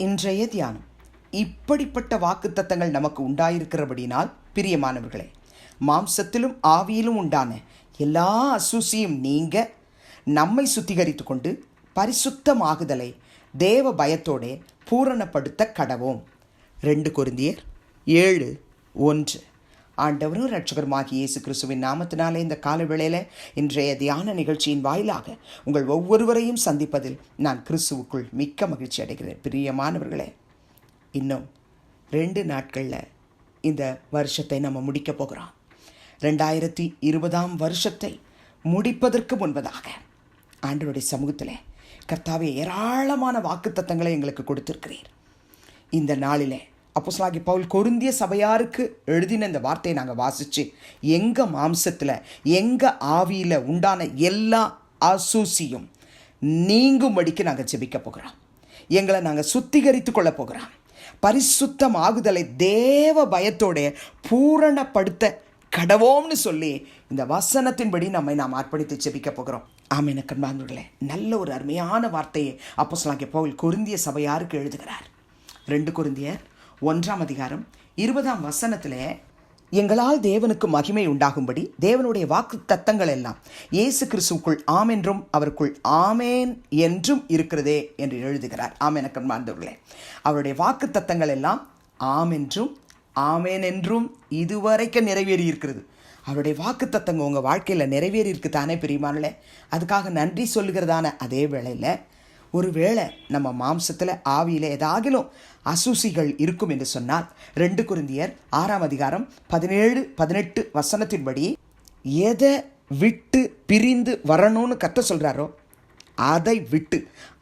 இன்றைய தியானம். இப்படிப்பட்ட வாக்குத்தத்தங்கள் நமக்கு உண்டாயிருக்கிறபடினால் பிரியமானவர்களே, மாம்சத்திலும் ஆவியிலும் உண்டான எல்லா அசூசியும் நீங்க நம்மை சுத்திகரித்து கொண்டு பரிசுத்தமாகுதலை தேவ பயத்தோடே பூரணப்படுத்த கடவோம். 2 கொரிந்தியர் 7:1. ஆண்டவரும் இரட்சகருமாகிய இயேசு கிறிஸ்துவின் நாமத்தினாலே இந்த கால வேளையில் இன்றைய தியான நிகழ்ச்சியின் வாயிலாக உங்கள் ஒவ்வொருவரையும் சந்திப்பதில் நான் கிறிஸ்துவுக்குள் மிக்க மகிழ்ச்சி அடைகிறேன். பிரியமானவர்களே, இன்னும் 2 நாட்களில் இந்த வருஷத்தை நம்ம முடிக்க போகிறோம். 2020 வருஷத்தை முடிப்பதற்கு முன்பதாக ஆண்டவருடைய சமூகத்தில் கர்த்தாவே ஏராளமான வாக்குத்தத்தங்களை எங்களுக்கு கொடுத்திருக்கிறீர். இந்த நாளிலே அப்போஸ்தலனாகிய பவுல் கொரிந்திய சபையாருக்கு எழுதின இந்த வார்த்தையை நாங்கள் வாசித்து எங்கள் மாம்சத்தில் எங்கள் ஆவியில் உண்டான எல்லா அசூசியும் நீங்கும்படிக்கு நாங்கள் ஜெபிக்க போகிறோம். எங்களை நாங்கள் சுத்திகரித்து கொள்ள போகிறோம். பரிசுத்தம் ஆகுதலை தேவ பயத்தோட பூரணப்படுத்த கடவோம்னு சொல்லி இந்த வசனத்தின்படி நாம் அர்ப்பணித்து ஜெபிக்க போகிறோம். ஆமென். கண்பார்ந்தவர்களே, நல்ல ஒரு அருமையான வார்த்தையை அப்போஸ்தலனாகிய பவுல் கொரிந்திய சபையாருக்கு எழுதுகிறார். 2 கொரிந்தியர் 1:20 எங்களால் தேவனுக்கு மகிமை உண்டாகும்படி தேவனுடைய வாக்கு தத்தங்கள் எல்லாம் இயேசு கிறிஸ்துவுக்குள் ஆம் என்றும் அவருக்குள் ஆமேன் என்றும் இருக்கிறதே என்று எழுதுகிறார். ஆமென். கண்பார்ந்தவர்களே, அவருடைய வாக்கு தத்தங்கள் எல்லாம் ஆம் என்றும் ஆமேன் என்றும் இதுவரைக்கும் நிறைவேறி இருக்கிறது. அவருடைய வாக்கு தத்தங்க உங்கள் வாழ்க்கையில் நிறைவேறி இருக்கு தானே பிரியமானே? அதுக்காக நன்றி சொல்லுகிறதான அதே வேளையில் ஒருவேளை நம்ம மாம்சத்தில் ஆவியில் ஏதாகிலும் அசூசிகள் இருக்கும் என்று சொன்னால் 2 கொரிந்தியர் 6:17-18 எதை விட்டு பிரிந்து வரணும்னு கர்த்தர் சொல்கிறாரோ அதை விட்டு,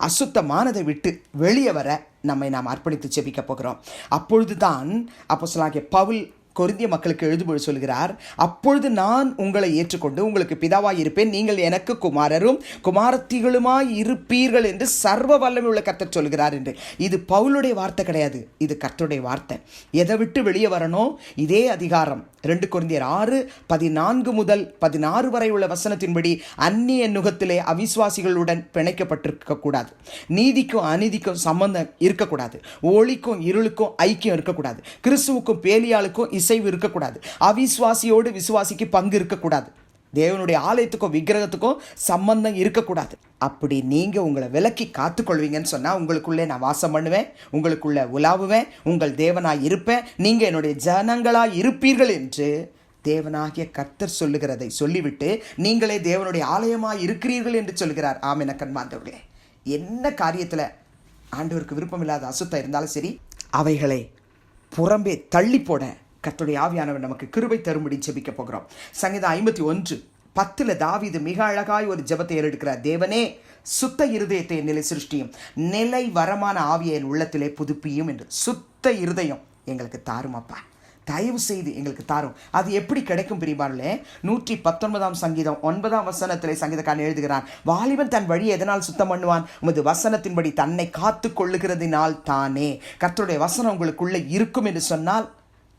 அசுத்தமானதை விட்டு வெளியே வர நாம் அர்ப்பணித்து ஜெபிக்க போகிறோம். அப்பொழுது தான் அப்போஸ்தலனாகிய பவுல் கொரிந்திய மக்களுக்கு எழுதும்போது சொல்கிறார், அப்பொழுது நான் உங்களை ஏற்றுக்கொண்டு உங்களுக்கு பிதாவாய் இருப்பேன், நீங்கள் எனக்கு குமாரரும் குமாரத்திகளுமாய் இருப்பீர்கள் என்று சர்வ வல்லமை உள்ள கர்த்தர் சொல்கிறார் என்று. இது பவுலுடைய வார்த்தை கிடையாது, இது கர்த்தருடைய வார்த்தை. எதை விட்டு வெளியே வரணும்? இதே அதிகாரம் 2 கொரிந்தியர் 6:14-16 வரை உள்ள வசனத்தின்படி அந்நிய நுகத்திலே அவிசுவாசிகளுடன் பிணைக்கப்பட்டிருக்க கூடாது. நீதிக்கும் அநீதிக்கும் சம்பந்தம் இருக்கக்கூடாது. ஒளிக்கும் இருளுக்கும் ஐக்கியம் இருக்கக்கூடாது. கிறிஸ்துவுக்கும் பேலியாளுக்கும் இசைவு இருக்கக்கூடாது. அவிசுவாசியோடு விசுவாசிக்கு பங்கு இருக்கக்கூடாது. தேவனுடைய ஆலயத்துக்கும் விக்கிரகத்துக்கும் சம்பந்தம் இருக்கக்கூடாது. அப்படி நீங்கள் உங்களை விலக்கி காத்துக்கொள்வீங்கன்னு சொன்னால் உங்களுக்குள்ளே நான் வாசம் பண்ணுவேன், உங்களுக்குள்ளே உலாவுவேன், உங்கள் தேவனாய் இருப்பேன், நீங்கள் என்னுடைய ஜனங்களாய் இருப்பீர்கள் என்று தேவனாகிய கர்த்தர் சொல்லுகிறதை சொல்லிவிட்டு நீங்களே தேவனுடைய ஆலயமாய் இருக்கிறீர்கள் என்று சொல்கிறார். ஆமென். கண்பார்ந்தவர்களே, என்ன காரியத்தில் ஆண்டவருக்கு விருப்பமில்லாத அசுத்தம் இருந்தாலும் சரி, அவைகளை புறம்பே தள்ளி போட கர்த்தருடைய ஆவியானவர் நமக்கு கிருபை தரும்படி ஜெபிக்க போகிறோம். சங்கீதம் 51:10 தாவீது மிக அழகாய் ஒரு ஜெபத்தை ஏறெடுக்கிறார். தேவனே, சுத்த இருதயத்தை நிலை சிருஷ்டியும், நிலை வரமான ஆவியை என் உள்ளத்திலே புதுப்பியும் என்று. சுத்த இருதயம் எங்களுக்கு தாரும் அப்பா, தயவு செய்து எங்களுக்கு தாரும். அது எப்படி கிடைக்கும் பிரிவார்களே? 119 சங்கீதம் 9 சங்கீதக்காரன் எழுதுகிறான், வாலிபன் தன் வழியை எதனால் சுத்தம் பண்ணுவான்? உமது வசனத்தின்படி தன்னை காத்து கொள்ளுகிறதினால் தானே. கர்த்தருடைய வசனம் உங்களுக்குள்ளே இருக்கும் என்று சொன்னால்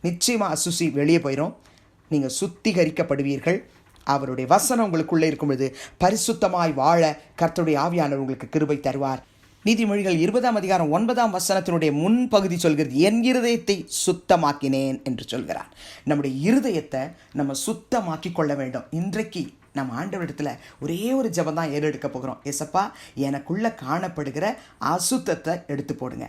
நிச்சயமாக அசுசி வெளியே போயிடும். நீங்கள் சுத்திகரிக்கப்படுவீர்கள். அவருடைய வசனம் உங்களுக்குள்ளே இருக்கும் பொழுது பரிசுத்தமாய் வாழ கர்த்தருடைய ஆவியானவர் உங்களுக்கு கிருபை தருவார். நீதிமொழிகள் 20:9 முன்பகுதி சொல்கிறது, என் இருதயத்தை சுத்தமாக்கினேன் என்று சொல்கிறார். நம்முடைய இருதயத்தை நம்ம சுத்தமாக்கி கொள்ள வேண்டும். இன்றைக்கு நம்ம ஆண்டவரிடத்தில் ஒரே ஒரு ஜெபம் தான் ஏறெடுக்க போகிறோம். ஏசப்பா, எனக்குள்ளே காணப்படுகிற அசுத்தத்தை எடுத்து போடுங்க,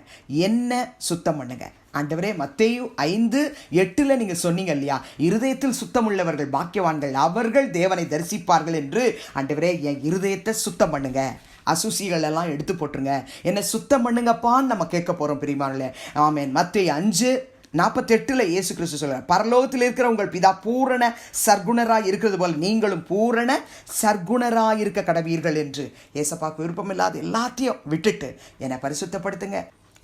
என்ன சுத்தம் பண்ணுங்க ஆண்டவரே. மத்தேயு 5:8 நீங்கள் சொன்னீங்க இல்லையா, இருதயத்தில் சுத்தம் உள்ளவர்கள் பாக்கியவான்கள், அவர்கள் தேவனை தரிசிப்பார்கள் என்று. ஆண்டவரே, என் இருதயத்தை சுத்தம் பண்ணுங்க, அசூசிகள் எல்லாம் எடுத்து போட்டுருங்க, என்னை சுத்தம் பண்ணுங்கப்பான்னு நம்ம கேட்க போகிறோம் பிரியமானவர்களே. ஆமென். மத்தேயு 5:48 இயேசு கிறிஸ்து சொல்கிறார், பரலோகத்தில் இருக்கிற உங்கள் பிதா பூரண சர்க்குணராய் இருக்கிறது போல் நீங்களும் பூரண சர்க்குணராய் இருக்க கடவீர்கள் என்று. ஏசப்பாக்கு விருப்பமில்லாத எல்லாத்தையும் விட்டுட்டு என்னை பரிசுத்தப்படுத்துங்க,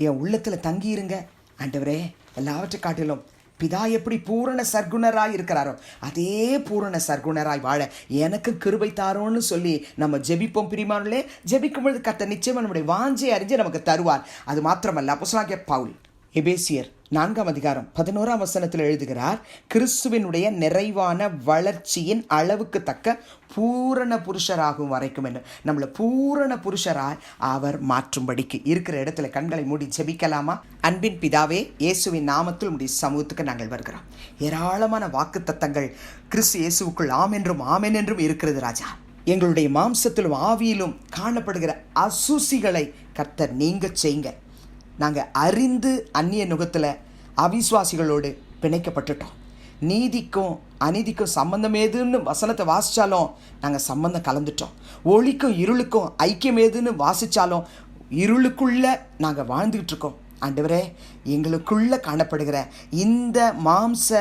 என் உள்ளத்தில் தங்கியிருங்க ஆண்டவரே. எல்லாவற்றை காட்டிலும் பிதா எப்படி பூரண சர்க்குணராய் இருக்கிறாரோ அதே பூரண சர்க்குணராய் வாழ எனக்கு கிருபை தாரோன்னு சொல்லி நம்ம ஜெபிப்போம் பிரியமானவர்களே. ஜெபிக்கும் பொழுது கர்த்தர் நிச்சயமாக நம்முடைய வாஞ்சை அறிஞ்சு நமக்கு தருவார். அது மாத்திரமல்ல, அப்போஸ்தலனாகிய பவுல் எபேசியர் 4:11 எழுதுகிறார், கிறிஸ்துவினுடைய நிறைவான வளர்ச்சியின் அளவுக்கு தக்க பூரண புருஷராகும் வரைக்கும் என்று நம்மளை பூரண புருஷராய் அவர் மாற்றும்படிக்கு. இருக்கிற இடத்துல கண்களை மூடி ஜெபிக்கலாமா? அன்பின் பிதாவே, இயேசுவின் நாமத்தில் உடைய சமூகத்துக்கு நாங்கள் வருகிறோம். ஏராளமான வாக்குத்தத்தங்கள் கிறிஸ்து இயேசுவுக்குள் ஆம் என்றும் ஆமென் என்றும் இருக்கிறது ராஜா. எங்களுடைய மாம்சத்திலும் ஆவியிலும் காணப்படுகிற அசூசிகளை கர்த்தர் நீங்க செய்யுங்க. நாங்கள் அறிந்து அந்நிய நுகத்தில் அவிசுவாசிகளோடு பிணைக்கப்பட்டுட்டோம். நீதிக்கும் அநீதிக்கும் சம்பந்தம் ஏதுன்னு வசனத்தை வாசித்தாலும் நாங்கள் சம்பந்தம் கலந்துட்டோம். ஒளிக்கும் இருளுக்கும் ஐக்கியம் ஏதுன்னு வாசித்தாலும் இருளுக்குள்ளே நாங்கள் வாழ்ந்துக்கிட்டு இருக்கோம். ஆண்டவரே, எங்களுக்குள்ளே காணப்படுகிற இந்த மாம்ச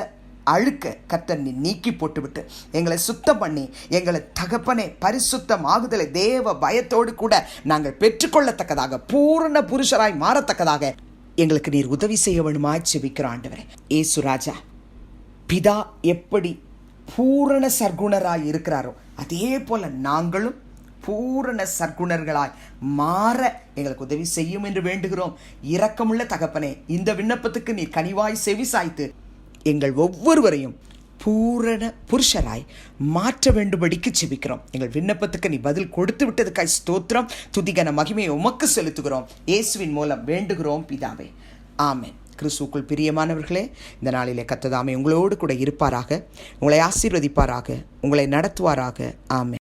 அழுக்க கர்த்தர் நீக்கி போட்டுவிட்டு எங்களை சுத்தம் பண்ணி எங்களை தகப்பனே பரிசுத்தமாகுதலை தேவ பயத்தோடு கூட நாங்கள் பெற்றுக்கொள்ளத்தக்கதாக பூரண புருஷராய் மாறத்தக்கதாக எங்களுக்கு நீர் உதவி செய்ய வேணுமாய் ஜெபிக்கிறோம் ஆண்டவரே. இயேசு ராஜா, பிதா எப்படி பூரண சர்க்குணராய் இருக்கிறாரோ அதே போல நாங்களும் பூரண சர்க்குணர்களாய் மாற எங்களுக்கு உதவி செய்யும் என்று வேண்டுகிறோம். இரக்கமுள்ள தகப்பனே, இந்த விண்ணப்பத்துக்கு நீர் கனிவாய் செவி சாய்த்து எங்கள் ஒவ்வொருவரையும் பூரண புருஷராய் மாற்ற வேண்டும்படிக்கு ஜெபிக்கிறோம். எங்கள் விண்ணப்பத்துக்கு நீ பதில் கொடுத்து விட்டதுக்காய் ஸ்தோத்திரம். துதிகன மகிமையை உமக்கு செலுத்துகிறோம். இயேசுவின் மூலம் வேண்டுகிறோம் பிதாவே, ஆமென். கிறிஸ்துவுக்குள் பிரியமானவர்களே, இந்த நாளிலே கர்த்தர் தாமே உங்களோடு கூட இருப்பாராக, உங்களை ஆசீர்வதிப்பாராக, உங்களை நடத்துவாராக. ஆமென்.